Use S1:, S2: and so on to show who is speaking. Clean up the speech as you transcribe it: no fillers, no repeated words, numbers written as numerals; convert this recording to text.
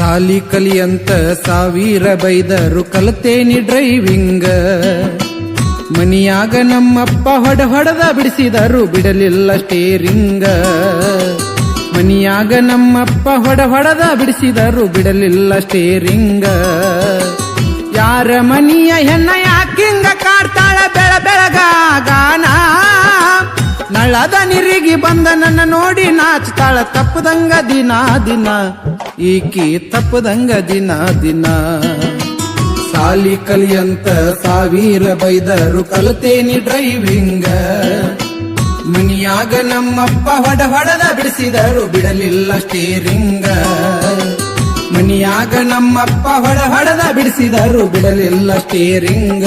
S1: ಸಾಲಿ ಕಲಿಯಂತ ಸಾವಿರ ಬೈದರು ಕಲತೇನಿ ಡ್ರೈವಿಂಗ. ಮನಿಯಾಗ ನಮ್ಮಪ್ಪ ಹೊಡೆದ ಬಿಡಿಸಿದರು ಬಿಡಲಿಲ್ಲ ಸ್ಟೇರಿಂಗ. ಮನಿಯಾಗ ನಮ್ಮಪ್ಪ ಹೊಡೆದ ಬಿಡಿಸಿದರು ಬಿಡಲಿಲ್ಲ ಸ್ಟೇರಿಂಗ. ಯಾರ ಮನಿಯ ಹೆಣ್ಣ ಯಾಕಿಂಗ ಕಾಡ್ತಾಳ ಬೆಳಗಾನ. ನಳದ ನಿರಿಗಿ ಬಂದ ನನ್ನ ನೋಡಿ ನಾಚ್ತಾಳ ತಪ್ಪದಂಗ ದಿನ ದಿನ. ಈಕಿ ತಪ್ಪದಂಗ ದಿನ ದಿನ. ಸಾಲಿ ಕಲಿಯಂತ ಸಾವಿರ ಬೈದರು ಕಲತೇನಿ ಡ್ರೈವಿಂಗ. ಮನಿಯಾಗ ನಮ್ಮಪ್ಪ ಹೊಡೆದ ಬಿಡಿಸಿದರು ಬಿಡಲಿಲ್ಲ ಸ್ಟೇರಿಂಗ. ಮನಿಯಾಗ ನಮ್ಮಪ್ಪ ಹೊಡೆದ ಬಿಡಿಸಿದರು ಬಿಡಲಿಲ್ಲ ಸ್ಟೇರಿಂಗ.